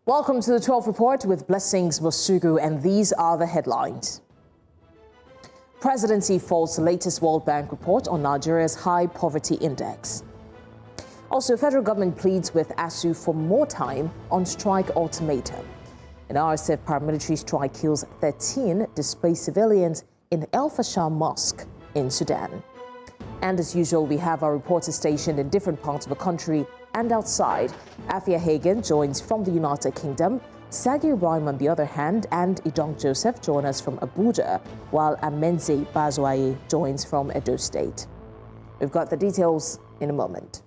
Welcome to the 12 Report with Blessings Mosugu, and these are the headlines. Presidency falls latest World Bank report on Nigeria's high poverty index. Also, federal government pleads with ASU for more time on strike ultimatum. An RSF paramilitary strike kills 13 displaced civilians in El-Fasher mosque in Sudan. And as usual, we have our reporters stationed in different parts of the country and outside. Afia Hagen joins from the United Kingdom, Sagi Ibrahim on the other hand, and Idong Joseph join us from Abuja, while Amenze Bazwaye joins from Edo State. We've got the details in a moment.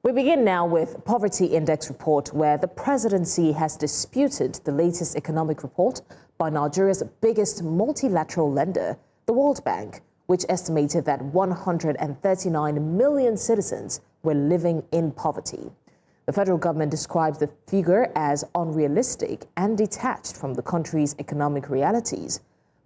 We begin now with Poverty Index report, where the presidency has disputed the latest economic report by Nigeria's biggest multilateral lender, the World Bank, which estimated that 139 million citizens were living in poverty. The federal government described the figure as unrealistic and detached from the country's economic realities.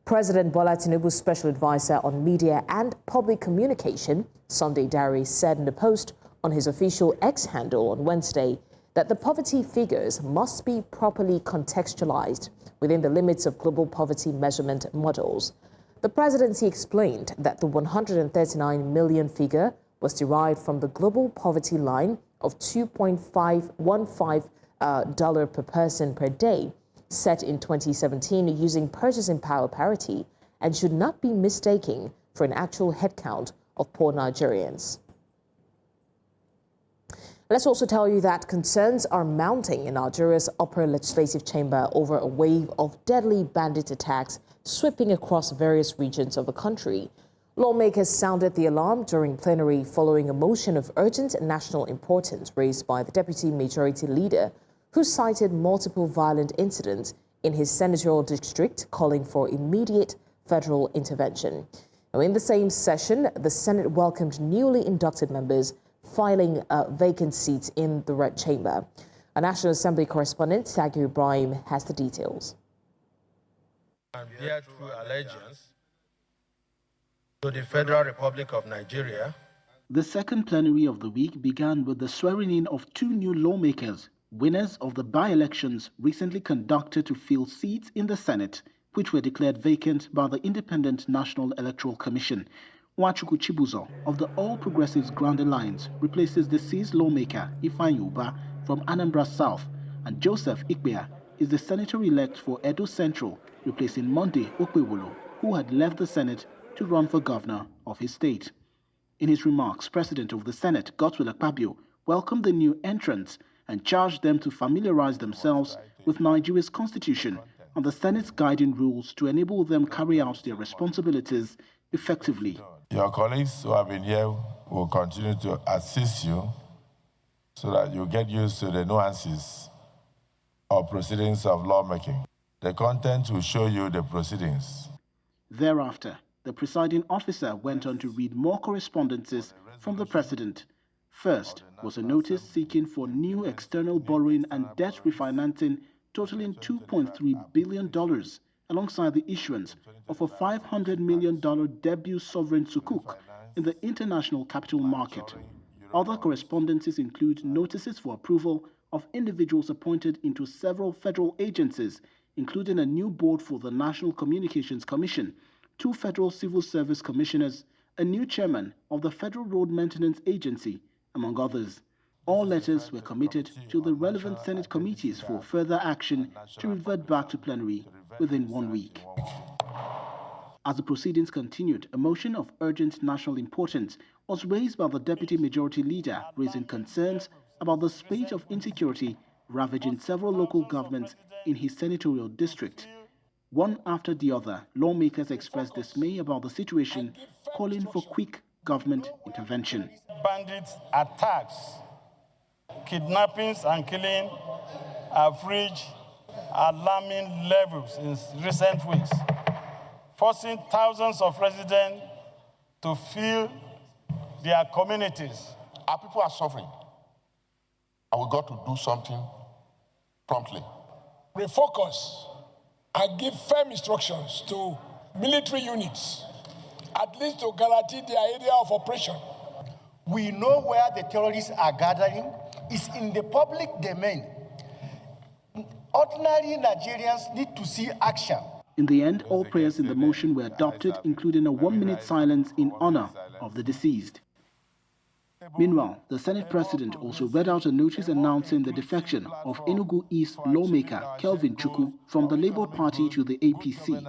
President Bola Tinubu's special advisor on media and public communication, Sunday Dare, said in a post on his official X handle on Wednesday that the poverty figures must be properly contextualized within the limits of global poverty measurement models. The presidency explained that the 139 million figure was derived from the global poverty line of $2.515 per person per day, set in 2017 using purchasing power parity, and should not be mistaken for an actual headcount of poor Nigerians. Let's also tell you that concerns are mounting in Nigeria's upper legislative chamber over a wave of deadly bandit attacks sweeping across various regions of the country. Lawmakers sounded the alarm during plenary following a motion of urgent national importance raised by the deputy majority leader, who cited multiple violent incidents in his senatorial district, calling for immediate federal intervention. Now, in the same session, the Senate welcomed newly inducted members filing vacant seats in the Red Chamber. A National Assembly correspondent, Sagi Ibrahim, has the details. And bear true allegiance to the Federal Republic of Nigeria. The second plenary of the week began with the swearing-in of two new lawmakers, winners of the by-elections recently conducted to fill seats in the Senate, which were declared vacant by the Independent National Electoral Commission. Nwachukwu Chibuzo of the All Progressives Grand Alliance replaces deceased lawmaker Ifeanyi Uba from Anambra South, and Joseph Ikpea is the senator-elect for Edo Central, replacing Monday Okpewolo, who had left the Senate to run for governor of his state. In his remarks, President of the Senate, Godswill Akpabio, welcomed the new entrants and charged them to familiarize themselves with Nigeria's constitution and the Senate's guiding rules to enable them carry out their responsibilities effectively. Your colleagues who have been here will continue to assist you so that you get used to the nuances of proceedings of lawmaking. The content will show you the proceedings. Thereafter, the presiding officer went on to read more correspondences from the president. First was a notice seeking for new external borrowing and debt refinancing totaling $2.3 billion, alongside the issuance of a $500 million debut sovereign sukuk in the international capital market. Other correspondences include notices for approval of individuals appointed into several federal agencies, including a new board for the National Communications Commission, 2 federal civil service commissioners, a new chairman of the Federal Road Maintenance Agency, among others. All letters were committed to the relevant Senate committees for further action to revert back to plenary within 1 week. As the proceedings continued, a motion of urgent national importance was raised by the deputy majority leader, raising concerns about the spate of insecurity ravaging several local governments in his senatorial district. One after the other, lawmakers expressed dismay about the situation, calling for quick government intervention. Bandits attacks, kidnappings and killing have reached alarming levels in recent weeks, forcing thousands of residents to feel their communities. Our people are suffering, and we got to do something promptly. Refocus and give firm instructions to military units, at least to guarantee their area of operation. We know where the terrorists are gathering. It's in the public domain. Ordinary Nigerians need to see action. In the end, all prayers in the motion were adopted, including a 1-minute silence in honor of the deceased. Meanwhile, the Senate President also read out a notice announcing the defection of Enugu East lawmaker Kelvin Chukwu from the Labour Party to the APC.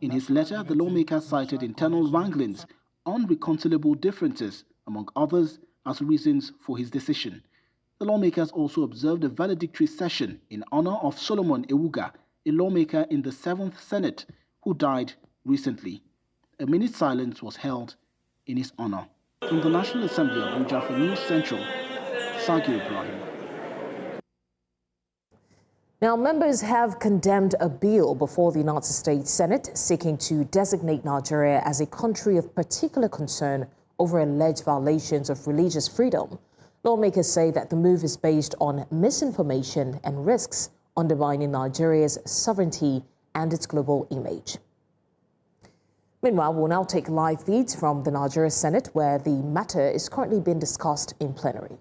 In his letter, the lawmaker cited internal wranglings, unreconcilable differences, among others, as reasons for his decision. The lawmakers also observed a valedictory session in honor of Solomon Ewuga, a lawmaker in the 7th Senate who died recently. A minute silence was held in his honor. From the National Assembly of Abuja for News Central, Sagir Ibrahim. Now, members have condemned a bill before the United States Senate seeking to designate Nigeria as a country of particular concern over alleged violations of religious freedom. Lawmakers say that the move is based on misinformation and risks undermining Nigeria's sovereignty and its global image. Meanwhile, we'll now take live feeds from the Nigeria Senate, where the matter is currently being discussed in plenary.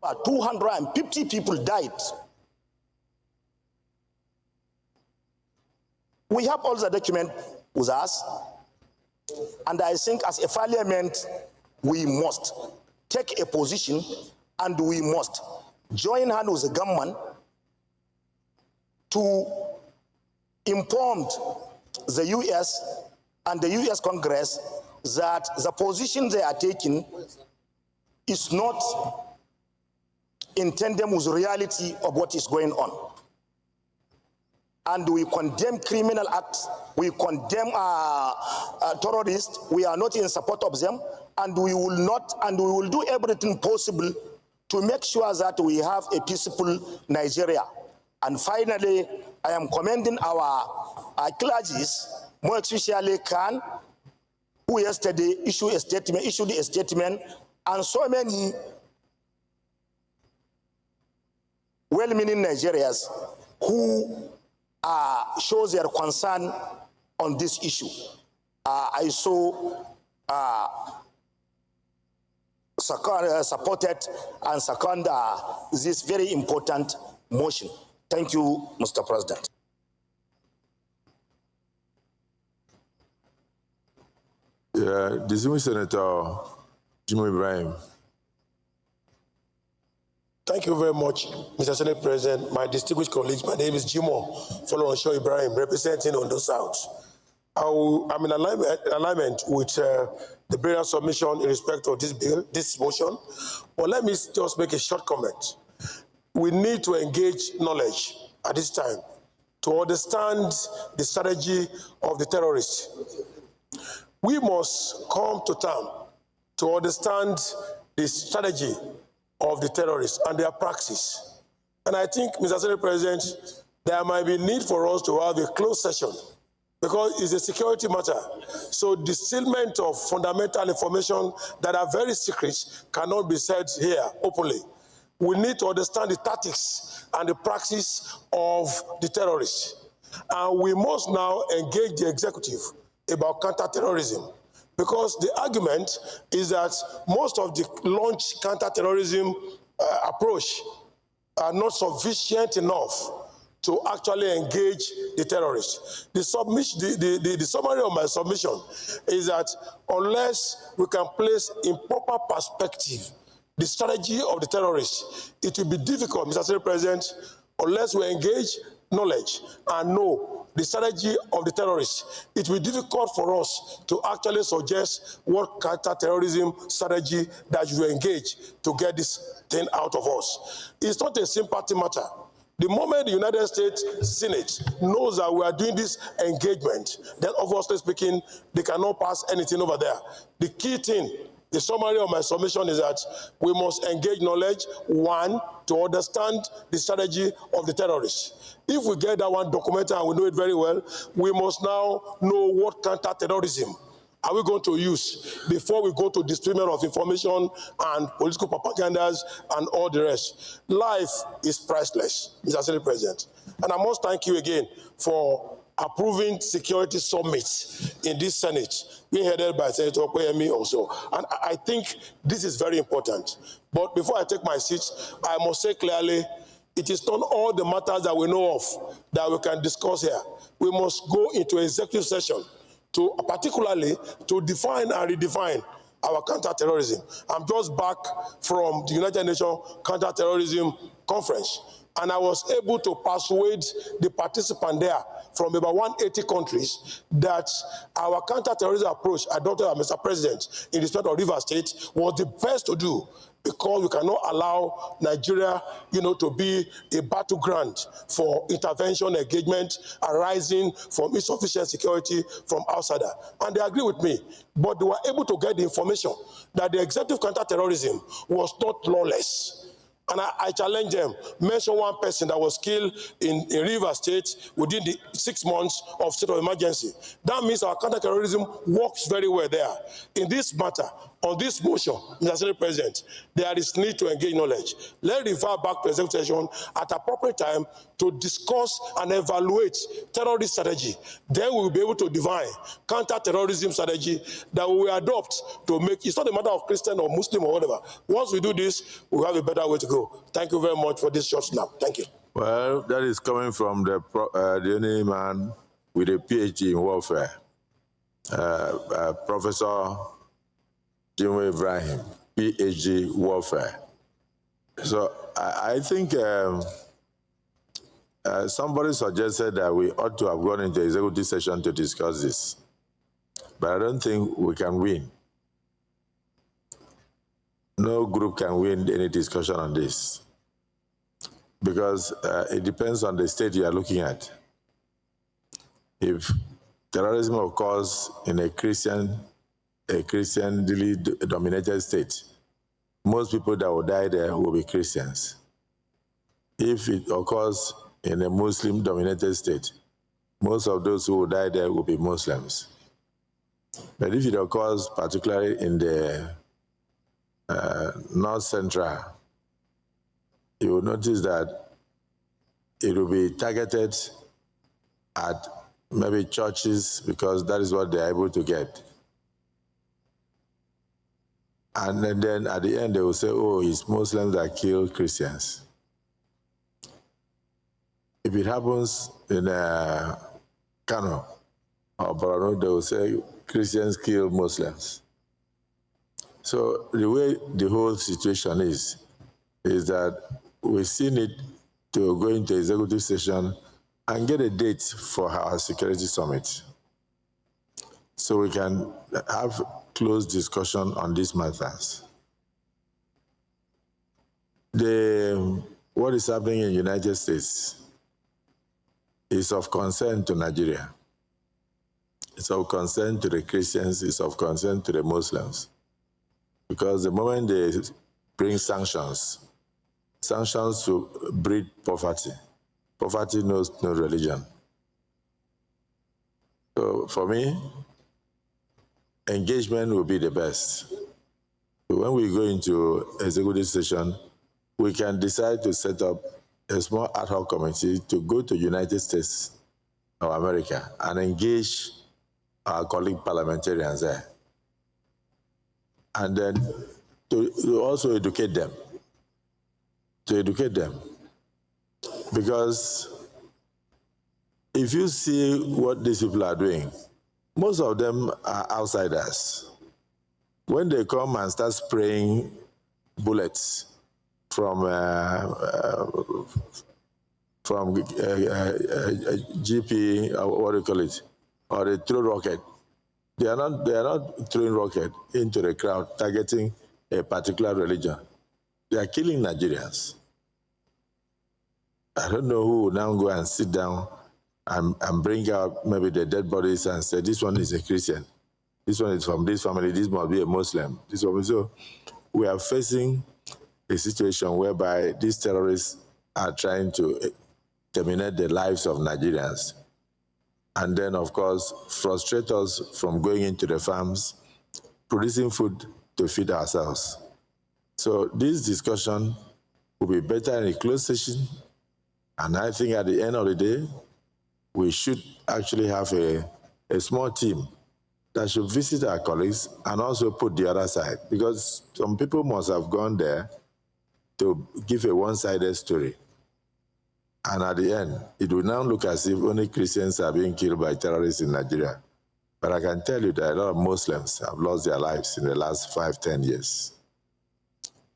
About 250 people died. We have all the documents with us, and I think as a parliament, we must take a position and we must join hands with the government to inform the US and the US Congress that the position they are taking is not in tandem with the reality of what is going on. And we condemn criminal acts, we condemn terrorists, we are not in support of them, and we will do everything possible to make sure that we have a peaceful Nigeria. And finally, I am commending our clergies, more especially Khan, who yesterday issued a statement, and so many well-meaning Nigerians who shows their concern on this issue. I so supported and second this very important motion. Thank you, Mr. President. Distinguished Senator Jimoh Ibrahim. Thank you very much, Mr. Senate President. My distinguished colleagues, my name is Jimoh Falana Ibrahim, representing Ondo South. I'm in alignment with the burial submission in respect of this bill, this motion. But let me just make a short comment. We need to engage knowledge at this time to understand the strategy of the terrorists. We must come to terms to understand the strategy of the terrorists and their praxis. And I think, Mr. Senate President, there might be need for us to have a closed session because it's a security matter. So dissealment of fundamental information that are very secret cannot be said here openly. We need to understand the tactics and the praxis of the terrorists. And we must now engage the executive about counterterrorism, because the argument is that most of the launch counterterrorism approach are not sufficient enough to actually engage the terrorists. The summary of my submission is that unless we can place in proper perspective the strategy of the terrorists, it will be difficult, Mr. Senate President, unless we engage knowledge and know the strategy of the terrorists. It will be difficult for us to actually suggest what counter-terrorism strategy that you engage to get this thing out of us. It's not a sympathy matter. The moment the United States Senate knows that we are doing this engagement, then obviously speaking, they cannot pass anything over there. The key thing The summary of my submission is that we must engage knowledge, one, to understand the strategy of the terrorists. If we get that one documented and we know it very well, we must now know what counter-terrorism are we going to use before we go to distribution of information and political propagandas and all the rest. Life is priceless, Mr. Senate President. And I must thank you again for approving security summits in this Senate, being headed by Senator Kweyemi also. And I think this is very important. But before I take my seat, I must say clearly, it is not all the matters that we know of that we can discuss here. We must go into executive session particularly to define and redefine our counter-terrorism. I'm just back from the United Nations Counter-Terrorism Conference, and I was able to persuade the participants there from about 180 countries that our counter-terrorism approach adopted by Mr. President in the state of Rivers State was the best to do, because we cannot allow Nigeria, to be a battleground for intervention engagement arising from insufficient security from outsider. And they agree with me, but they were able to get the information that the executive counterterrorism was not lawless. And I challenge them, mention one person that was killed in Rivers State within the 6 months of state of emergency. That means our counterterrorism works very well there. In this matter, on this motion, Mr. Senate President, there is need to engage knowledge. Let's refer back to executive session at appropriate time to discuss and evaluate terrorist strategy. Then we will be able to define counter-terrorism strategy that we will adopt to make, it's not a matter of Christian or Muslim or whatever. Once we do this, we'll have a better way to go. Thank you very much for this short snap. Thank you. Well, that is coming from the only man with a PhD in warfare, Professor Jimoh Ibrahim, PhD warfare. So I think somebody suggested that we ought to have gone into executive session to discuss this, but I don't think we can win. No group can win any discussion on this, because it depends on the state you are looking at. If terrorism occurs in a Christianly dominated state, most people that will die there will be Christians. If it occurs in a Muslim-dominated state, most of those who will die there will be Muslims. But if it occurs particularly in the North Central, you will notice that it will be targeted at maybe churches, because that is what they are able to get. And then at the end, they will say, oh, it's Muslims that kill Christians. If it happens in Kanu or Borno, they will say Christians kill Muslims. So the way the whole situation is that we still need to go into executive session and get a date for our security summit, so we can have close discussion on these matters. What is happening in the United States is of concern to Nigeria. It's of concern to the Christians, it's of concern to the Muslims. Because the moment they bring sanctions to breed poverty. Poverty knows no religion. So for me, engagement will be the best. So when we go into executive session, we can decide to set up a small ad hoc committee to go to United States of America and engage our colleague parliamentarians there. And then to also educate them. Because if you see what these people are doing, most of them are outsiders. When they come and start spraying bullets from GP, what do you call it, or they throw rocket, they are not throwing rocket into the crowd targeting a particular religion. They are killing Nigerians. I don't know who will now go and sit down and bring out maybe the dead bodies and say, this one is a Christian. This one is from this family, this must be a Muslim. This one. So we are facing a situation whereby these terrorists are trying to terminate the lives of Nigerians. And then, of course, frustrate us from going into the farms, producing food to feed ourselves. So this discussion will be better in a closed session. And I think at the end of the day, we should actually have a small team that should visit our colleagues and also put the other side, because some people must have gone there to give a one-sided story. And at the end, it will now look as if only Christians are being killed by terrorists in Nigeria. But I can tell you that a lot of Muslims have lost their lives in the last 5-10 years.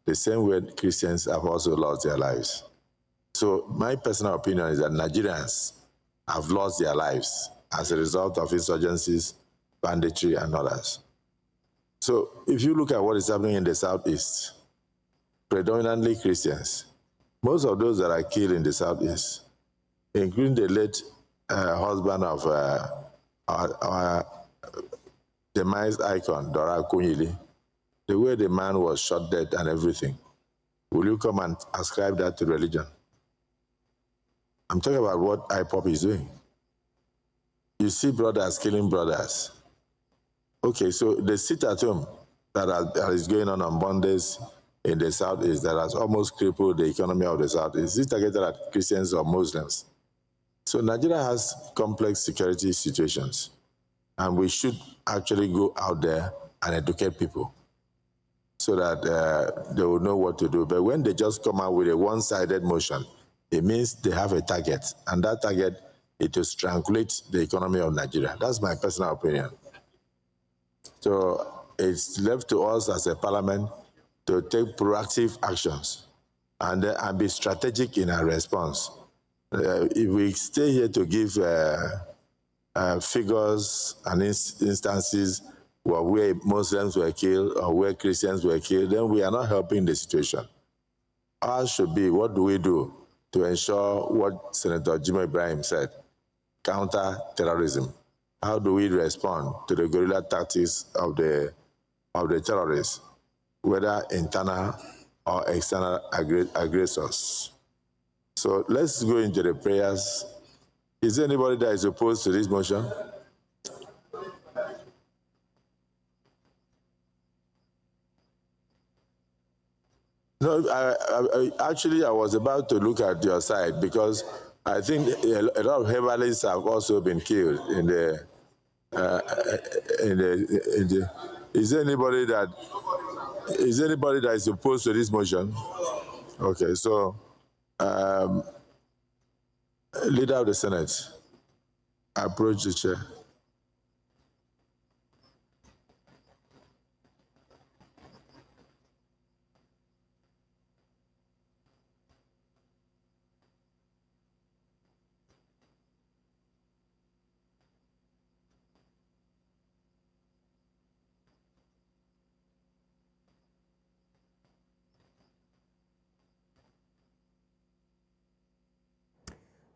The same way Christians have also lost their lives. So my personal opinion is that Nigerians have lost their lives as a result of insurgencies, banditry, and others. So if you look at what is happening in the Southeast, predominantly Christians, most of those that are killed in the Southeast, including the late husband of our demised icon, Dora Akunyili, the way the man was shot dead and everything, will you come and ascribe that to religion? I'm talking about what IPOB is doing. You see brothers killing brothers. Okay, so the sit-at-home that is going on Mondays in the Southeast that has almost crippled the economy of the Southeast is targeted at Christians or Muslims. So Nigeria has complex security situations, and we should actually go out there and educate people so that they will know what to do. But when they just come out with a one-sided motion, it means they have a target, and that target is to strangulate the economy of Nigeria. That's my personal opinion. So it's left to us as a parliament to take proactive actions and be strategic in our response. If we stay here to give figures and instances where Muslims were killed or where Christians were killed, then we are not helping the situation. Ours should be, what do we do to ensure what Senator Jimo Ibrahim said, counter terrorism? How do we respond to the guerrilla tactics of the terrorists, whether internal or external aggressors? So let's go into the prayers. Is there anybody that is opposed to this motion? No, I was about to look at your side because I think a lot of heavalists have also been killed in the. Is there anybody that is opposed to this motion? Okay, so leader of the Senate, approach the chair.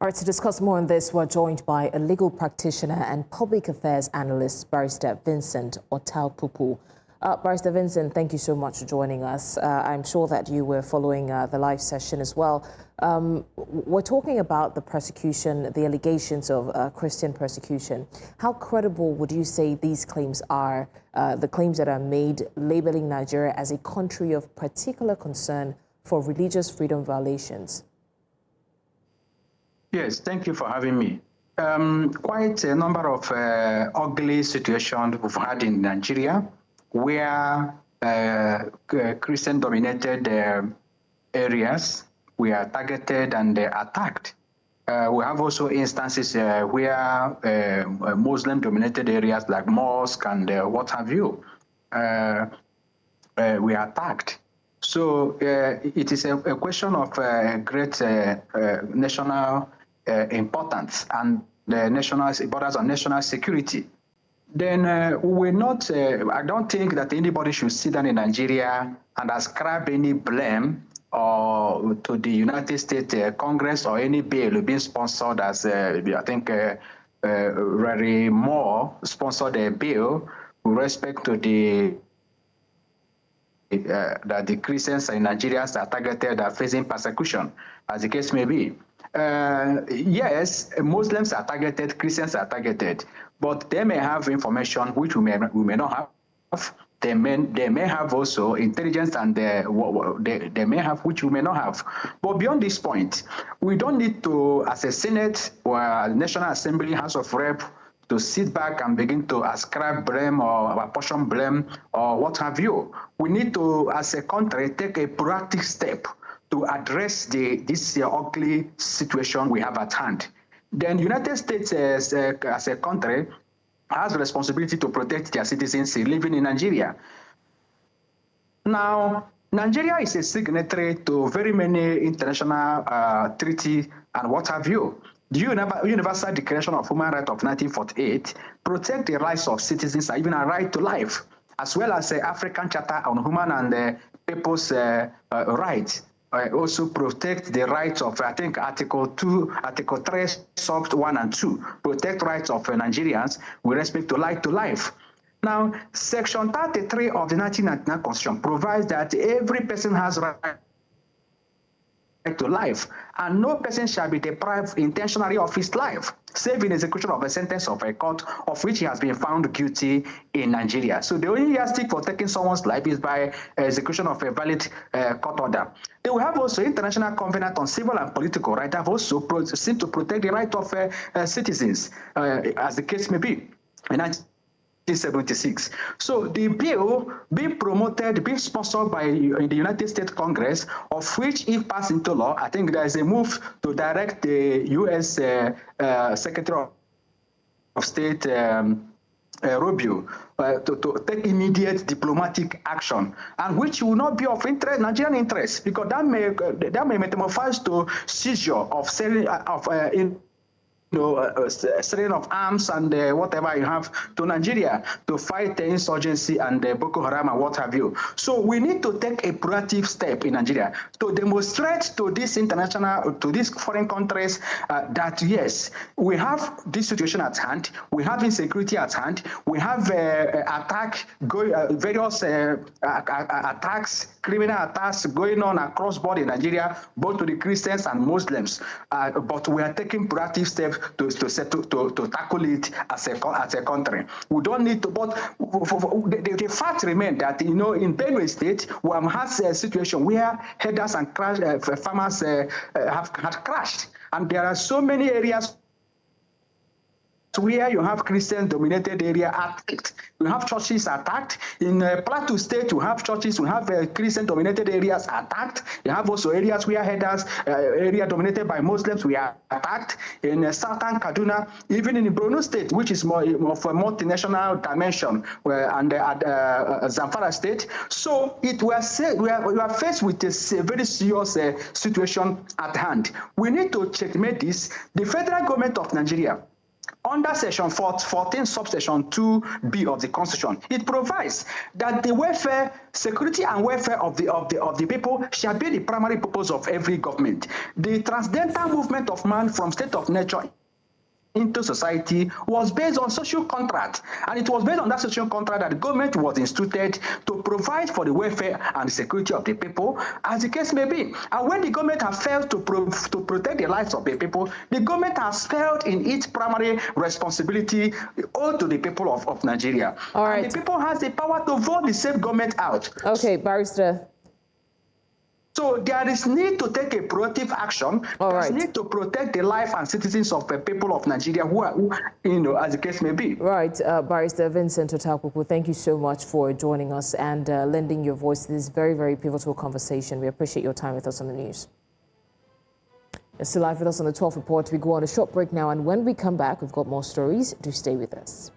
All right, to discuss more on this, we're joined by a legal practitioner and public affairs analyst, Barrister Vincent Otal-Pupu. Barrister Vincent, thank you so much for joining us. I'm sure that you were following the live session as well. We're talking about the persecution, the allegations of Christian persecution. How credible would you say these claims are, the claims that are made labeling Nigeria as a country of particular concern for religious freedom violations? Yes, thank you for having me. Quite a number of ugly situations we've had in Nigeria where Christian-dominated areas were targeted and attacked. We have also instances where Muslim-dominated areas like mosque and what have you were attacked. So it is a question of great national importance and the national borders on national security. Then we will not, I don't think that anybody should sit down in Nigeria and ascribe any blame or to the United States Congress or any bill being sponsored as, I think, Rary Moore sponsored a bill respect to that the Christians in Nigeria are targeted, are facing persecution, as the case may be. Yes, Muslims are targeted, Christians are targeted, but they may have information which we may not have. They may have also intelligence, and they may have which we may not have. But beyond this point, we don't need to, as a Senate or a National Assembly, House of Rep, to sit back and begin to ascribe blame or apportion blame or what have you. We need to, as a country, take a proactive step to address this ugly situation we have at hand. Then the United States as a country has the responsibility to protect their citizens living in Nigeria. Now, Nigeria is a signatory to very many international treaties and what have you. The Universal Declaration of Human Rights of 1948 protects the rights of citizens and even a right to life, as well as the African Charter on Human and People's Rights. Also protect the rights of, I think, Article 3, Sub 1 and 2, protect rights of Nigerians with respect to life. Now, Section 33 of the 1999 Constitution provides that every person has right to life, and no person shall be deprived intentionally of his life, save in execution of a sentence of a court of which he has been found guilty in Nigeria. So the only yardstick for taking someone's life is by execution of a valid court order. They will have also International Covenant on Civil and Political Rights have also seem to protect the right of citizens, as the case may be. In 1976. So the bill being promoted, being sponsored by the United States Congress, of which if passed into law, I think there is a move to direct the U.S. Secretary of State Rubio to take immediate diplomatic action, and which will not be of interest, Nigerian interest, because that may metamorphose to seizure of selling selling of arms and whatever you have to Nigeria to fight the insurgency and Boko Haram and what have you. So we need to take a proactive step in Nigeria to demonstrate to these foreign countries that yes, we have this situation at hand, we have insecurity at hand, we have various attacks, criminal attacks going on across border in Nigeria, both to the Christians and Muslims. But we are taking proactive steps to tackle it as a country. We don't need to, but the fact remains that, in Benue State, we have had a situation where herders and farmers had crashed. And there are so many areas where you have Christian-dominated area attacked. You have churches attacked. In Plateau State, you have churches, you have Christian-dominated areas attacked. You have also areas where herders, area dominated by Muslims, we are attacked. In Southern Kaduna, even in Borno State, which is more of a multinational dimension, and Zamfara State. So we are faced with a very serious situation at hand. We need to checkmate this. The federal government of Nigeria, under Section 14, subsection 2B of the Constitution, it provides that the welfare, security and welfare of the people shall be the primary purpose of every government. The transcendental movement of man from state of nature into society was based on social contract, and it was based on that social contract that the government was instituted to provide for the welfare and the security of the people, as the case may be. And when the government has failed to protect the lives of the people, the government has failed in its primary responsibility owed to the people of Nigeria. All right. And the people has the power to vote the same government out. Okay, Barrister. So there is need to take a proactive action. There is need to protect the life and citizens of the people of Nigeria who are, as the case may be. Right, Barrister Vincent Otakwuku, thank you so much for joining us and lending your voice to this very, very pivotal conversation. We appreciate your time with us on the news. You're still live with us on the 12th Report. We go on a short break now, and when we come back, we've got more stories. Do stay with us.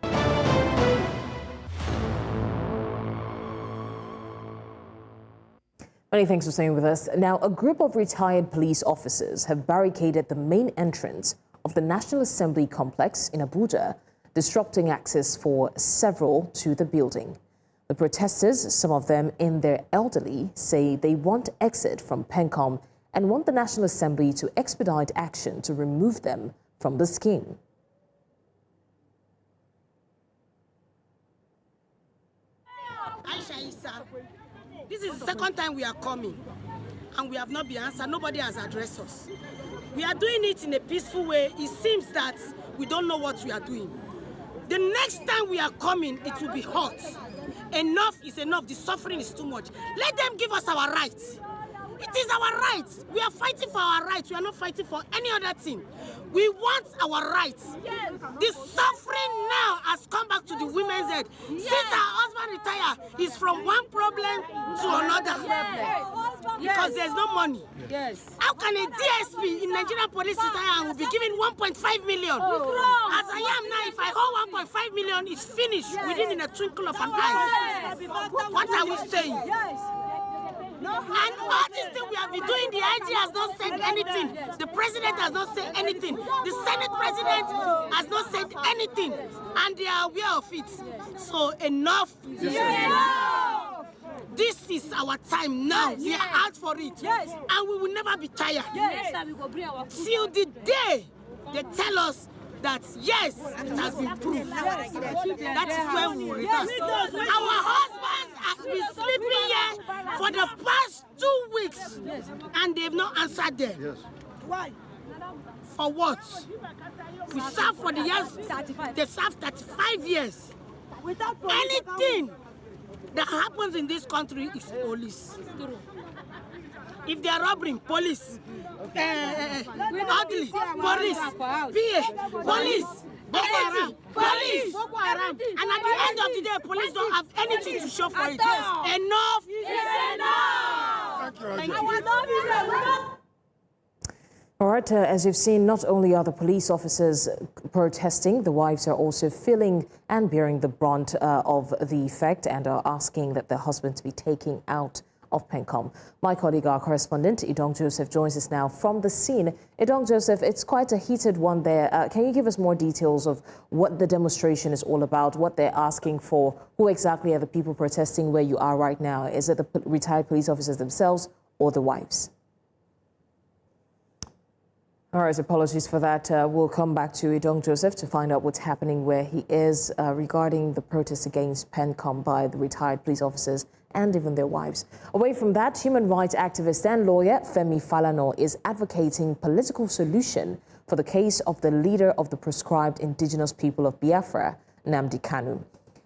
Many thanks for staying with us. Now, a group of retired police officers have barricaded the main entrance of the National Assembly complex in Abuja, disrupting access for several to the building. The protesters, some of them in their elderly, say they want exit from PENCOM and want the National Assembly to expedite action to remove them from the scheme. This is the second time we are coming, and we have not been answered. Nobody has addressed us. We are doing it in a peaceful way. It seems that we don't know what we are doing. The next time we are coming, it will be hot. Enough is enough. The suffering is too much. Let them give us our rights. It is our rights. We are fighting for our rights. We are not fighting for any other thing. We want our rights. Yes. The suffering now has come back to the women's head. Yes. Since our husband retired, he's from one problem to another. Yes. Because there's no money. Yes. How can a DSP in Nigerian police retire and will be given 1.5 million? As I am now, if I hold 1.5 million, it's finished within a twinkle of an eye. What are we saying? Yes. And all this thing we have been doing, the IG has not said anything. The president has not said anything. The Senate president has not said anything. And they are aware of it. So enough. Yes. This is our time now. Yes. We are out for it. Yes. And we will never be tired. Yes. Till the day they tell us that yes, it has been proved. That is when we will return. Our husbands have been sleeping here for the past 2 weeks, and they've not answered them. Yes. Why? For what? We serve for the years. They serve 35 years. Anything that happens in this country is police. If they are robbing, police. Ugly, police, PA, police, anything, police. And at the end of the day, police don't have anything to show for it. Enough is enough. Thank you. All right, as you've seen, not only are the police officers protesting, the wives are also feeling and bearing the brunt of the effect and are asking that their husbands be taken out of PENCOM. My colleague, our correspondent, Idong Joseph, joins us now from the scene. Idong Joseph, it's quite a heated one there. Can you give us more details of what the demonstration is all about, what they're asking for? Who exactly are the people protesting where you are right now? Is it the retired police officers themselves or the wives? All right, apologies for that. We'll come back to Idong Joseph to find out what's happening where he is regarding the protest against PENCOM by the retired police officers and even their wives. Away from that, human rights activist and lawyer Femi Falana is advocating political solution for the case of the leader of the proscribed indigenous people of Biafra, Nnamdi Kanu.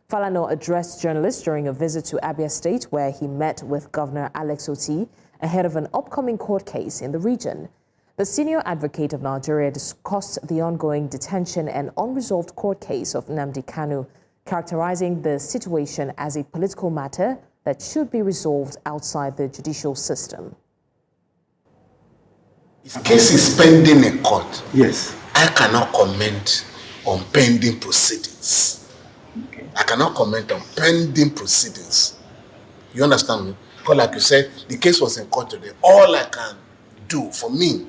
Falana addressed journalists during a visit to Abia State where he met with Governor Alex Otti ahead of an upcoming court case in the region. The senior advocate of Nigeria discussed the ongoing detention and unresolved court case of Nnamdi Kanu, characterizing the situation as a political matter that should be resolved outside the judicial system. His case is pending in court. Yes. I cannot comment on pending proceedings. Okay. I cannot comment on pending proceedings. You understand me? Because like you said, the case was in court today. All I can do for me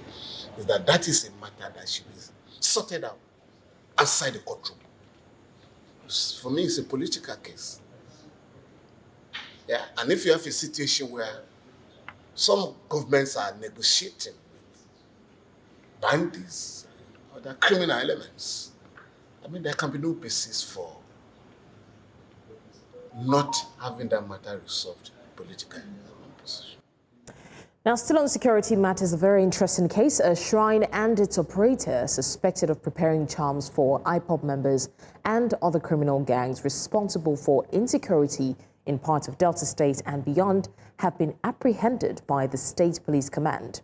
is that is a matter that should be sorted out outside the courtroom. For me, it's a political case. Yeah, and if you have a situation where some governments are negotiating with bandits, other criminal elements, I mean, there can be no basis for not having that matter resolved politically. Now, still on security matters, a very interesting case. A shrine and its operator suspected of preparing charms for IPOB members and other criminal gangs responsible for insecurity in parts of Delta State and beyond have been apprehended by the State Police Command.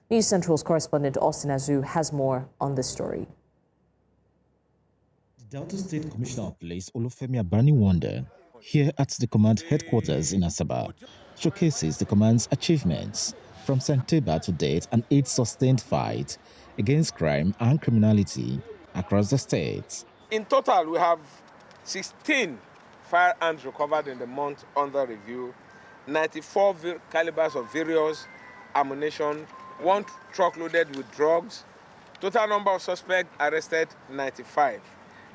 News Central's correspondent Austin Azu has more on this story. Delta State Commissioner of Police Olufemi Abaniwanda, here at the command headquarters in Asaba, showcases the command's achievements from September to date and its sustained fight against crime and criminality across the state. In total, we have 16 firearms recovered in the month under review, 94 calibers of various ammunition, 1 truck loaded with drugs. Total number of suspects arrested, 95.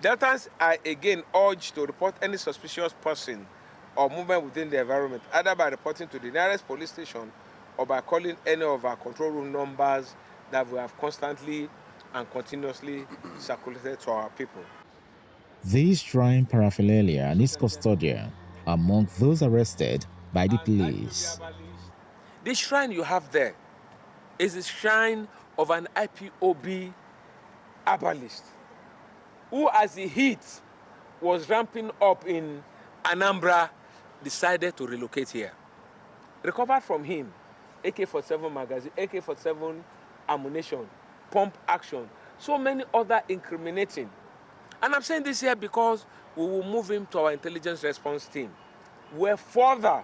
Deltans are again urged to report any suspicious person or movement within the environment, either by reporting to the nearest police station or by calling any of our control room numbers that we have constantly and continuously circulated to our people. These shrine paraphernalia and its custodian are among those arrested by the police. The shrine you have there is a shrine of an IPOB herbalist who, as the heat was ramping up in Anambra, decided to relocate here. Recovered from him AK-47 magazine, AK-47 ammunition, pump action, so many other incriminating. And I'm saying this here because we will move him to our intelligence response team, where further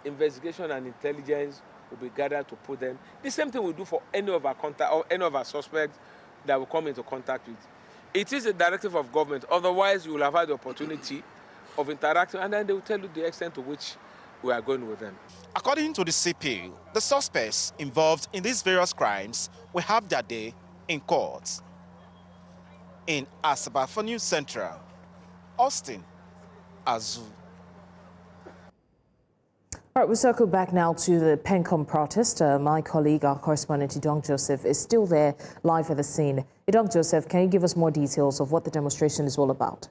investigation and intelligence will be gathered to put them. The same thing we do for any of our contact or any of our suspects that will come into contact with. It is a directive of government. Otherwise, you will have had the opportunity of interacting, and then they will tell you the extent to which we are going with them. According to the CP, the suspects involved in these various crimes will have their day in court. In Asaba for News Central, Austin Azu. All right, we'll circle back now to the PENCOM protest. My colleague, our correspondent, Idong Joseph, is still there live at the scene. Idong Joseph, can you give us more details of what the demonstration is all about?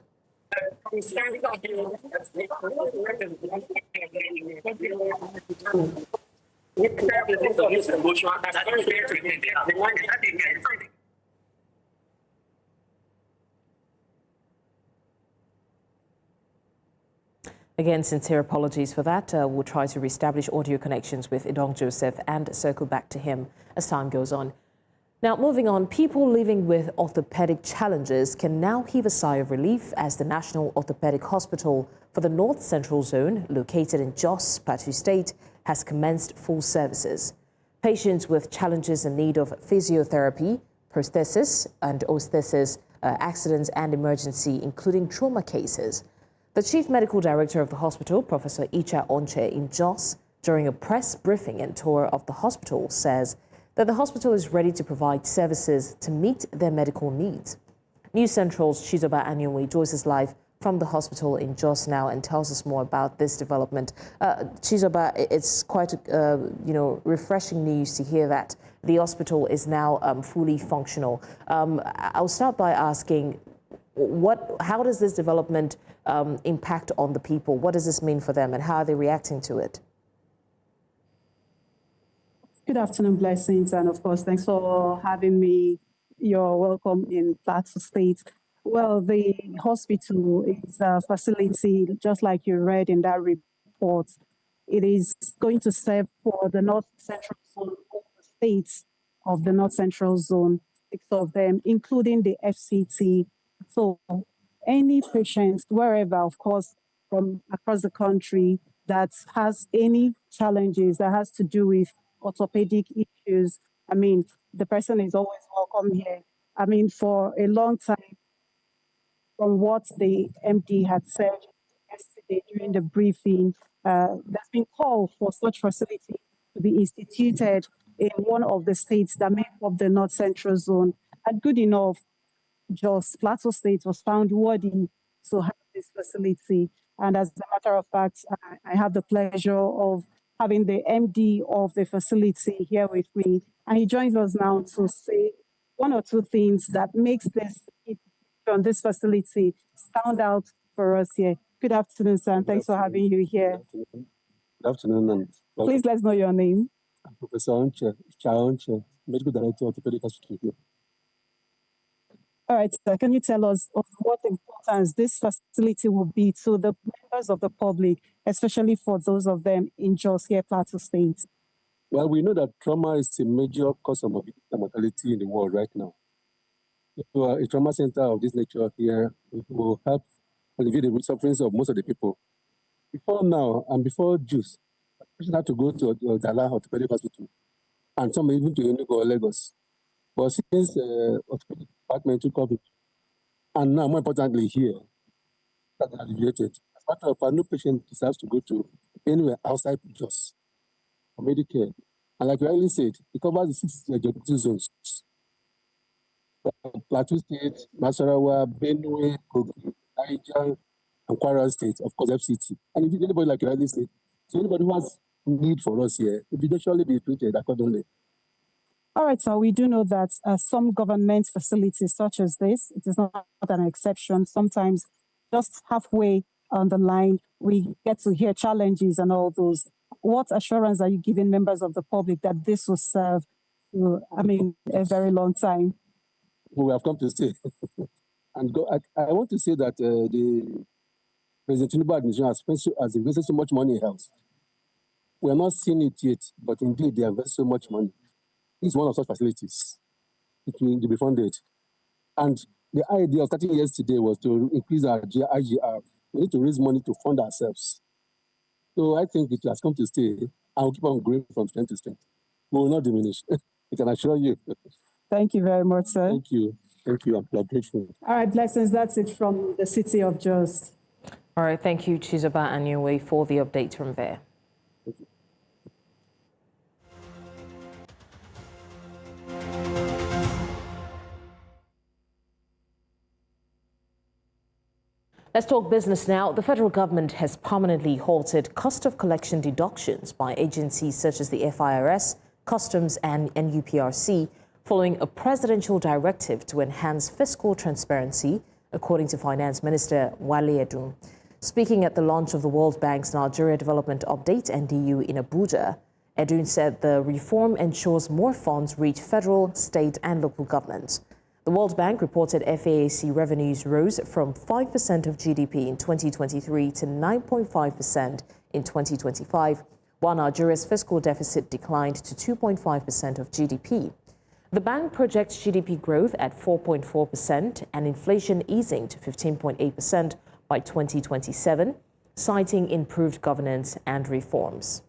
Again, sincere apologies for that. We'll try to reestablish audio connections with Idong Joseph and circle back to him as time goes on. Now, moving on, people living with orthopedic challenges can now heave a sigh of relief as the National Orthopedic Hospital for the North Central Zone, located in Jos, Plateau State, has commenced full services. Patients with challenges in need of physiotherapy, prosthesis and orthosis, accidents and emergency, including trauma cases. The Chief Medical Director of the hospital, Professor Icha Onche, in Jos, during a press briefing and tour of the hospital, says that the hospital is ready to provide services to meet their medical needs. News Central's Chizoba Anyonwe joins us live from the hospital in Jos now and tells us more about this development. Chizoba, it's quite refreshing news to hear that the hospital is now fully functional. I'll start by asking, how does this development impact on the people? What does this mean for them and how are they reacting to it? Good afternoon, Blessings, and of course, thanks for having me. You're welcome in Plateau State. Well, the hospital is a facility, just like you read in that report. It is going to serve for the North Central Zone, all the states of the North Central Zone, 6 of them, including the FCT. So any patient, wherever, of course, from across the country that has any challenges that has to do with orthopedic issues, I mean, the person is always welcome here. I mean, for a long time, from what the MD had said yesterday during the briefing, there's been call for such facility to be instituted in one of the states that make up the North Central Zone. And good enough, Jos Plateau State was found worthy to have this facility. And as a matter of fact, I have the pleasure of having the MD of the facility here with me. And he joins us now to say one or two things that makes this facility stand out for us here. Good afternoon, sir, and thanks for having you here. Good afternoon. And please let's know your name. Professor Onche, Medical Director of Orthopedic Hospital here. All right, sir, can you tell us of what importance this facility will be to the members of the public, especially for those of them in Jos here, Plateau State? Well, we know that trauma is a major cause of mortality in the world right now. So a trauma center of this nature here will help alleviate the sufferings of most of the people. Before now and before Jews, patients had to go to Dala Orthopedic Hospital and some even to Enugu or Lagos. But since the orthopedic department took over, and now more importantly here, that alleviated. As a matter of fact, no patient deserves to go to anywhere outside Jos for Medicare. And like you already said, it covers the 6 geographic zones. Plateau State, Nasarawa, Benue, Kogi, Niger, and Kwara State, of course, FCT. And if anybody, like you already said, so anybody who has need for us here, it will surely be treated accordingly. All right, so we do know that some government facilities such as this, it is not an exception, sometimes just halfway on the line. We get to hear challenges and all those. What assurance are you giving members of the public that this will serve, a very long time? We have come to stay. And I want to say that the President Tinubu administration has invested so much money in health. We are not seeing it yet, but indeed they have invested so much money. It's one of such facilities. It will be funded. And the idea of starting yesterday was to increase our IGR. We need to raise money to fund ourselves. So I think it has come to stay and will keep on growing from strength to strength. We will not diminish. I can assure you. Thank you very much, sir. Thank you. Thank you. I'm grateful. All right, blessings. That's it from the city of Jos. All right, thank you, Chizoba Anyuwe, for the update from there. Thank you. Let's talk business now. The federal government has permanently halted cost of collection deductions by agencies such as the FIRS, Customs and NUPRC following a presidential directive to enhance fiscal transparency, according to Finance Minister Wale Edun. Speaking at the launch of the World Bank's Nigeria Development Update, NDU, in Abuja, Edun said the reform ensures more funds reach federal, state and local governments. The World Bank reported FAAC revenues rose from 5% of GDP in 2023 to 9.5% in 2025, while Nigeria's fiscal deficit declined to 2.5% of GDP. The bank projects GDP growth at 4.4% and inflation easing to 15.8% by 2027, citing improved governance and reforms.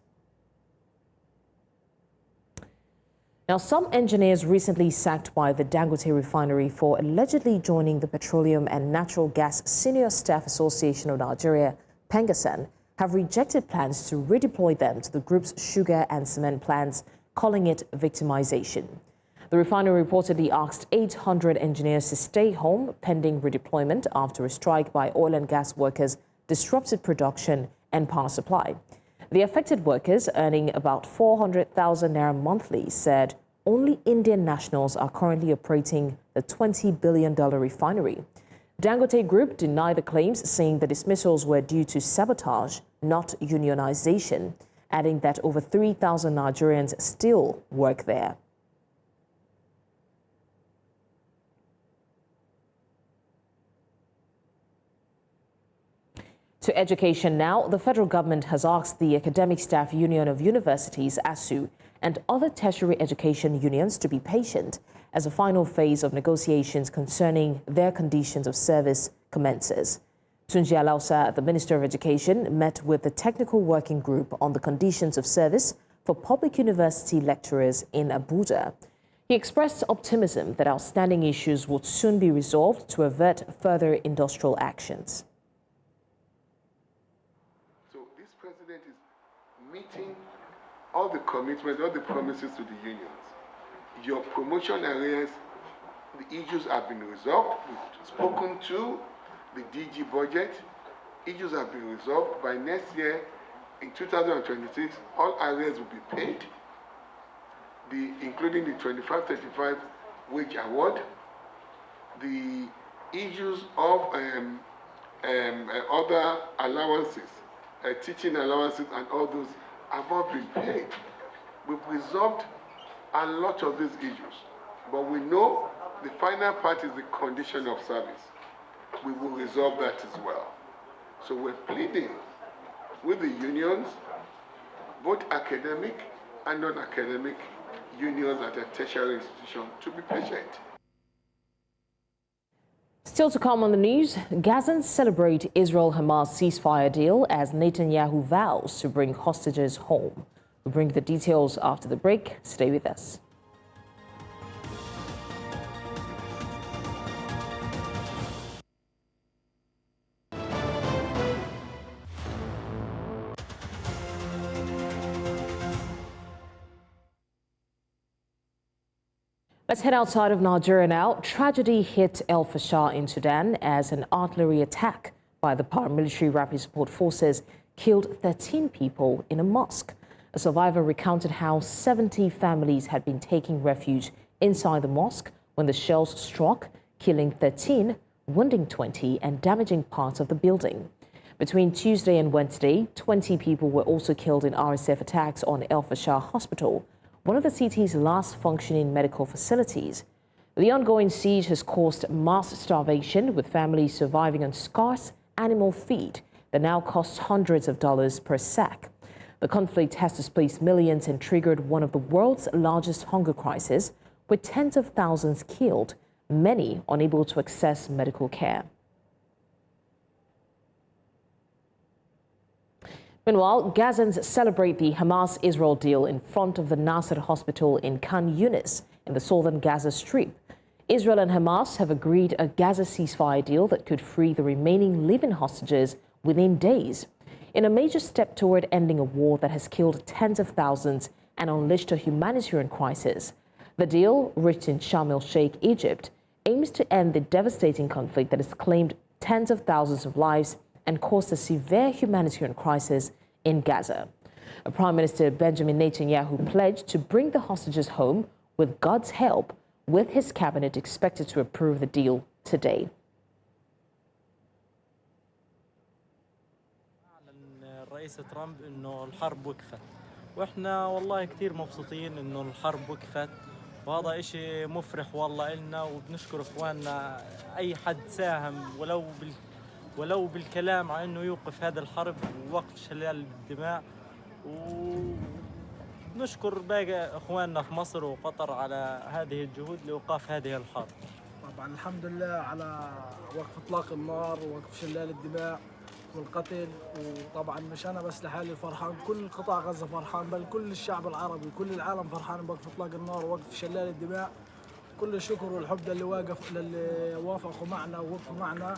Now, some engineers recently sacked by the Dangote refinery for allegedly joining the Petroleum and Natural Gas Senior Staff Association of Nigeria, PENCOM, have rejected plans to redeploy them to the group's sugar and cement plants, calling it victimization. The refinery reportedly asked 800 engineers to stay home pending redeployment after a strike by oil and gas workers disrupted production and power supply. The affected workers, earning about 400,000 naira monthly, said only Indian nationals are currently operating the $20 billion refinery. Dangote Group denied the claims, saying the dismissals were due to sabotage, not unionization, adding that over 3,000 Nigerians still work there. To education now, the federal government has asked the Academic Staff Union of Universities, ASU, and other tertiary education unions to be patient as a final phase of negotiations concerning their conditions of service commences. Tunji Alausa, the Minister of Education, met with the Technical Working Group on the conditions of service for public university lecturers in Abuja. He expressed optimism that outstanding issues would soon be resolved to avert further industrial actions. Meeting all the commitments, all the promises to the unions. Your promotion areas, the issues have been resolved. We've spoken to the DG budget. Issues have been resolved. By next year, in 2026, all areas will be paid, including the 25-35 wage award. The issues of other allowances, teaching allowances and all those have all been paid. We've resolved a lot of these issues, but we know the final part is the condition of service. We will resolve that as well. So we're pleading with the unions, both academic and non-academic unions at a tertiary institution, to be patient. Still to come on the news, Gazans celebrate Israel-Hamas ceasefire deal as Netanyahu vows to bring hostages home. We'll bring the details after the break. Stay with us. Let's head outside of Nigeria now. Tragedy hit El-Fasher in Sudan as an artillery attack by the paramilitary rapid support forces killed 13 people in a mosque. A survivor recounted how 70 families had been taking refuge inside the mosque when the shells struck, killing 13, wounding 20 and damaging parts of the building. Between Tuesday and Wednesday, 20 people were also killed in RSF attacks on El-Fasher Hospital, one of the city's last functioning medical facilities. The ongoing siege has caused mass starvation, with families surviving on scarce animal feed that now costs hundreds of dollars per sack. The conflict has displaced millions and triggered one of the world's largest hunger crises, with tens of thousands killed, many unable to access medical care. Meanwhile, Gazans celebrate the Hamas-Israel deal in front of the Nasser Hospital in Khan Yunis in the southern Gaza Strip. Israel and Hamas have agreed a Gaza ceasefire deal that could free the remaining living hostages within days, in a major step toward ending a war that has killed tens of thousands and unleashed a humanitarian crisis. The deal, reached in Sharm el-Sheikh, Egypt, aims to end the devastating conflict that has claimed tens of thousands of lives and caused a severe humanitarian crisis in Gaza. Prime Minister Benjamin Netanyahu pledged to bring the hostages home with God's help, with his cabinet expected to approve the deal today. رئيس ترامب انه الحرب وقفت واحنا والله كثير مبسوطين انه الحرب وقفت وهذا اشي مفرح والله إلنا وبنشكر اخواننا اي حد ساهم ولو بالكلام عن انه يوقف هذا الحرب ووقف شلال الدماء ونشكر باقي اخواننا في مصر وقطر على هذه الجهود لايقاف هذه الحرب. طبعا الحمد لله على وقف اطلاق النار ووقف شلال الدماء والقتل، وطبعا مش انا بس لحالي فرحان، كل قطاع غزه فرحان، بل كل الشعب العربي كل العالم فرحان بوقف اطلاق النار ووقف شلال الدماء. كل الشكر والحب للي وافقوا معنا ووقفوا معنا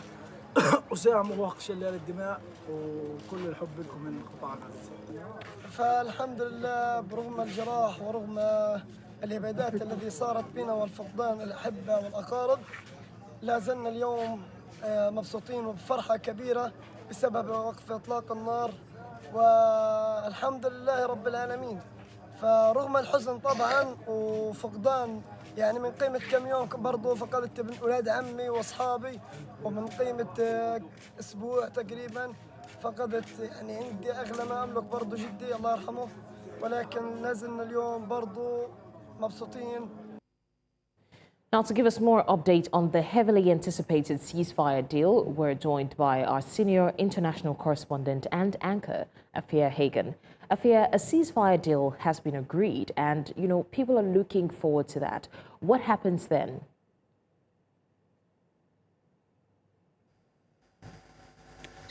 وساهموا بوقف شلال الدماء، وكل الحب لكم من قطاع غزه. فالحمد لله برغم الجراح ورغم الابادات التي صارت بنا والفقدان الاحبه والاقارب، لا زلنا اليوم مبسوطين وبفرحه كبيره بسبب وقف اطلاق النار، والحمد لله رب العالمين. فرغم الحزن طبعا وفقدان، يعني من قيمه كم يوم برضه فقدت ابن اولاد عمي واصحابي، ومن قيمه اسبوع تقريبا فقدت يعني عندي اغلى ما املك برضه جدي الله يرحمه، ولكن لازلنا اليوم برضه مبسوطين. Now, to give us more update on the heavily anticipated ceasefire deal, we're joined by our senior international correspondent and anchor, Afia Hagan. Afia, a ceasefire deal has been agreed and, people are looking forward to that. What happens then?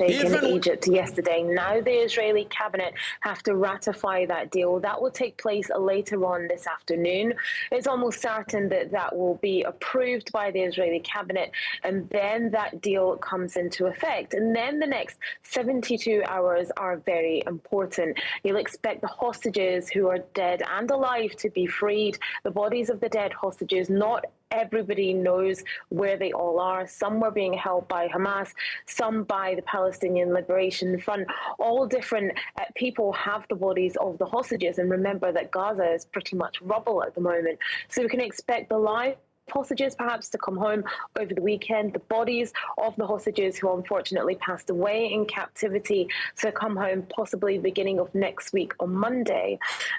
In Egypt yesterday. Now the Israeli cabinet have to ratify that deal. That will take place later on this afternoon. It's almost certain that that will be approved by the Israeli cabinet, and then that deal comes into effect. And then the next 72 hours are very important. You'll expect the hostages who are dead and alive to be freed. The bodies of the dead hostages, not everybody knows where they all are. Some were being held by Hamas, some by the Palestinian Liberation Front. All different people have the bodies of the hostages. And remember that Gaza is pretty much rubble at the moment. So we can expect the live hostages perhaps to come home over the weekend, the bodies of the hostages who unfortunately passed away in captivity to come home possibly beginning of next week on Monday.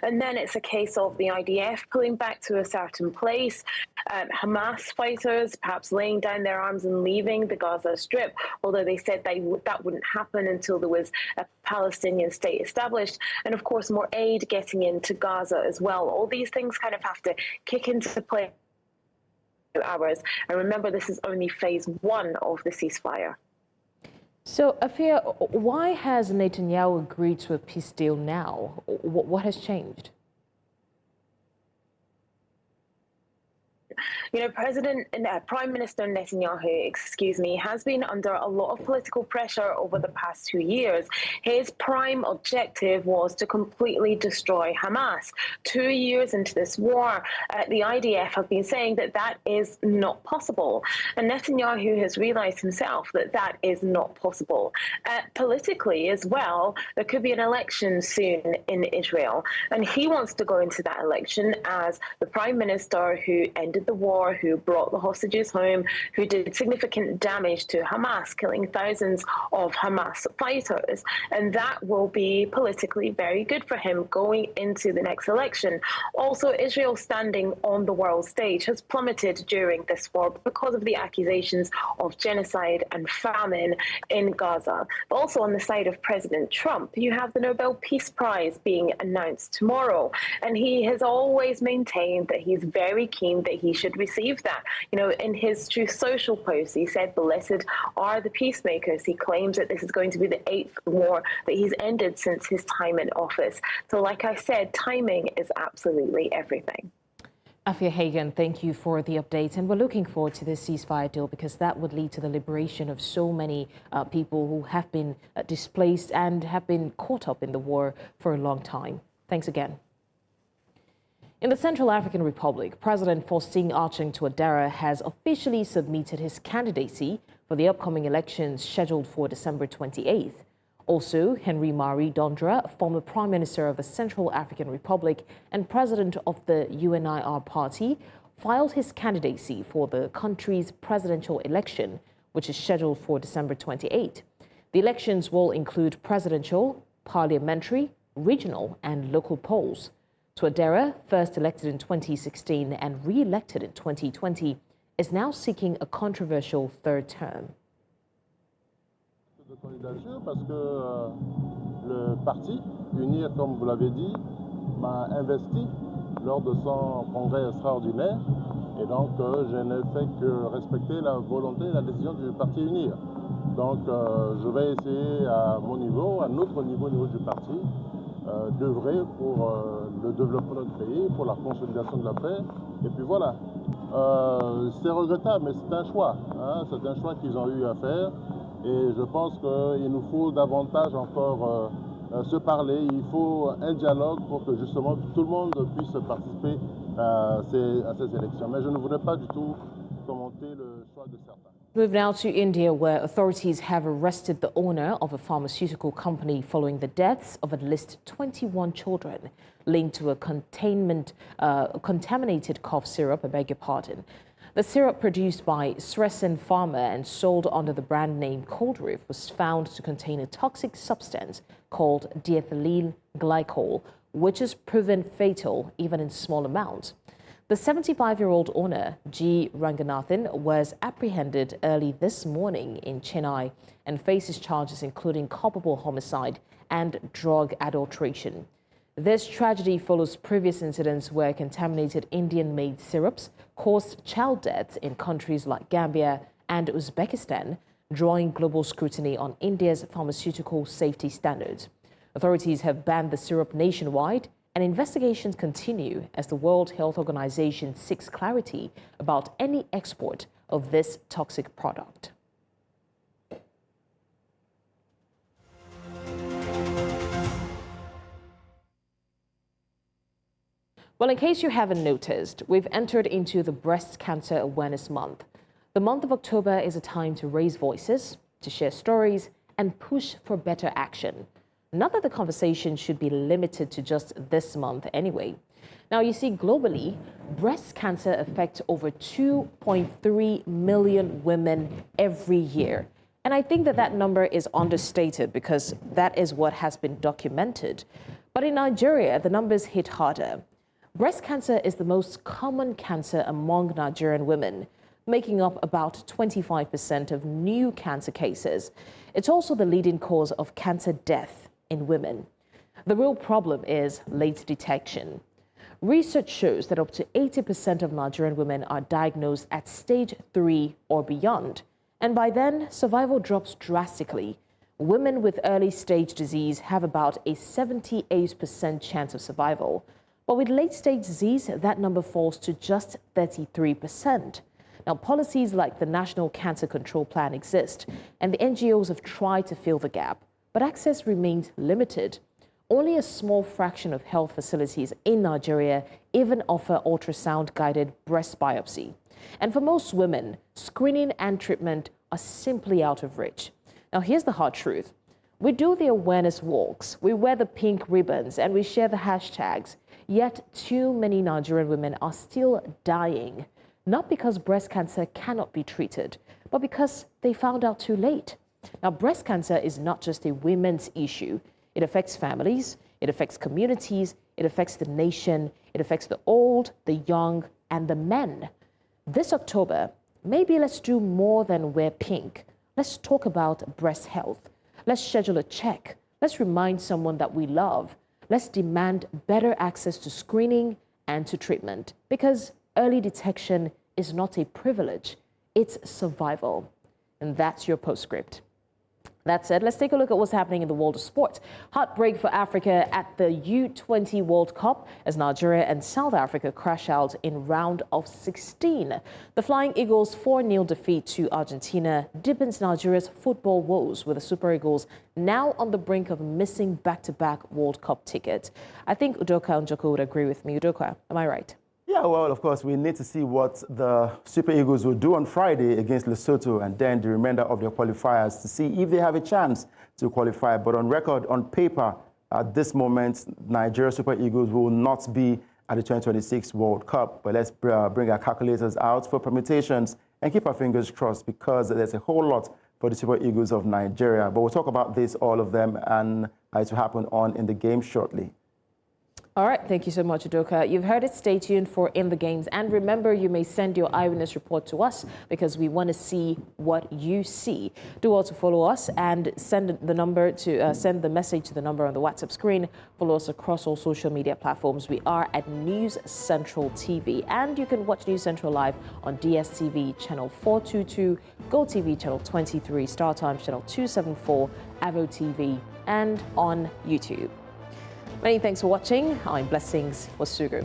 And then it's a case of the IDF pulling back to a certain place, Hamas fighters perhaps laying down their arms and leaving the Gaza Strip, although they said that wouldn't happen until there was a Palestinian state established, and of course more aid getting into Gaza as well. All these things kind of have to kick into play hours. And remember, this is only phase one of the ceasefire. So, Afia, why has Netanyahu agreed to a peace deal now? What has changed? Prime Minister Netanyahu, has been under a lot of political pressure over the past 2 years. His prime objective was to completely destroy Hamas. 2 years into this war, the IDF have been saying that that is not possible. And Netanyahu has realized himself that that is not possible. Politically as well, there could be an election soon in Israel. And he wants to go into that election as the prime minister who ended the the war, who brought the hostages home, who did significant damage to Hamas, killing thousands of Hamas fighters. And that will be politically very good for him going into the next election. Also, Israel's standing on the world stage has plummeted during this war because of the accusations of genocide and famine in Gaza. But also on the side of President Trump, you have the Nobel Peace Prize being announced tomorrow. And he has always maintained that he's very keen that he should receive that. You know, in his Truth Social post, he said, "Blessed are the peacemakers." He claims that this is going to be the 8th war that he's ended since his time in office. So like I said, timing is absolutely everything. Afia Hagan, thank you for the update. And we're looking forward to this ceasefire deal because that would lead to the liberation of so many people who have been displaced and have been caught up in the war for a long time. Thanks again. In the Central African Republic, President Faustin Archange Touadera has officially submitted his candidacy for the upcoming elections scheduled for December 28th. Also, Henry Marie Dondra, former Prime Minister of the Central African Republic and President of the UNIR party, filed his candidacy for the country's presidential election, which is scheduled for December 28. The elections will include presidential, parliamentary, regional and local polls. Touadera, first elected in 2016 and re-elected in 2020, is now seeking a controversial third term. De candidature parce que le parti UNIR, comme vous l'avez dit, m'a investi lors de son congrès extraordinaire et donc je n'ai fait que respecter la volonté et la décision du parti UNIR. Donc je vais essayer à mon niveau, à notre niveau, au niveau du parti, d'œuvrer pour le développement de notre pays, pour la consolidation de la paix et puis voilà. C'est regrettable mais c'est un choix, hein, c'est un choix qu'ils ont eu à faire. Et je pense qu'il nous faut davantage encore se parler. Il faut un dialogue pour que justement tout le monde puisse participer à ces élections. Mais je ne voudrais pas du tout commenter le choix de certains. Move now to India, where authorities have arrested the owner of a pharmaceutical company following the deaths of at least 21 children linked to a contaminated cough syrup, I beg your pardon. The syrup produced by Sresen Pharma and sold under the brand name Coldreef was found to contain a toxic substance called diethylene glycol, which has proven fatal even in small amounts. The 75-year-old owner, G. Ranganathan, was apprehended early this morning in Chennai and faces charges including culpable homicide and drug adulteration. This tragedy follows previous incidents where contaminated Indian-made syrups caused child deaths in countries like Gambia and Uzbekistan, drawing global scrutiny on India's pharmaceutical safety standards. Authorities have banned the syrup nationwide, and investigations continue as the World Health Organization seeks clarity about any export of this toxic product. Well, in case you haven't noticed, we've entered into the Breast Cancer Awareness Month. The month of October is a time to raise voices, to share stories, and push for better action. Not that the conversation should be limited to just this month anyway. Now, you see, globally, breast cancer affects over 2.3 million women every year. And I think that that number is understated because that is what has been documented. But in Nigeria, the numbers hit harder. Breast cancer is the most common cancer among Nigerian women, making up about 25% of new cancer cases. It's also the leading cause of cancer death in women. The real problem is late detection. Research shows that up to 80% of Nigerian women are diagnosed at stage 3 or beyond. And by then, survival drops drastically. Women with early stage disease have about a 78% chance of survival. But with late-stage disease, that number falls to just 33%. Now, policies like the National Cancer Control Plan exist, and the NGOs have tried to fill the gap, but access remains limited. Only a small fraction of health facilities in Nigeria even offer ultrasound-guided breast biopsy. And for most women, screening and treatment are simply out of reach. Now, here's the hard truth. We do the awareness walks, we wear the pink ribbons, and we share the hashtags. Yet too many Nigerian women are still dying not because breast cancer cannot be treated, but because they found out too late. Now, breast cancer is not just a women's issue. It affects families, it affects communities, it affects the nation, it affects the old, the young, and the men. This October, maybe let's do more than wear pink. Let's talk about breast health. Let's schedule a check. Let's remind someone that we love. Let's demand better access to screening and to treatment, because early detection is not a privilege, it's survival. And that's your postscript. That said, let's take a look at what's happening in the world of sport. Heartbreak for Africa at the U20 World Cup as Nigeria and South Africa crash out in round of 16. The Flying Eagles' 4-0 defeat to Argentina deepens Nigeria's football woes, with the Super Eagles now on the brink of missing back-to-back World Cup tickets. I think Udoka Njoku would agree with me. Udoka, am I right? Yeah, well, of course, we need to see what the Super Eagles will do on Friday against Lesotho and then the remainder of their qualifiers to see if they have a chance to qualify. But on record, on paper, at this moment, Nigeria Super Eagles will not be at the 2026 World Cup. But let's bring our calculators out for permutations and keep our fingers crossed, because there's a whole lot for the Super Eagles of Nigeria. But we'll talk about this, all of them, and it will happen on In the Game shortly. All right, thank you so much, Udoka. You've heard it. Stay tuned for In the Games. And remember, you may send your eyewitness report to us because we want to see what you see. Do also follow us and send the message to the number on the WhatsApp screen. Follow us across all social media platforms. We are at News Central TV. And you can watch News Central live on DSTV channel 422, GoTV channel 23, StarTimes channel 274, Avo TV, and on YouTube. Many thanks for watching. I'm Blessings Wasugu.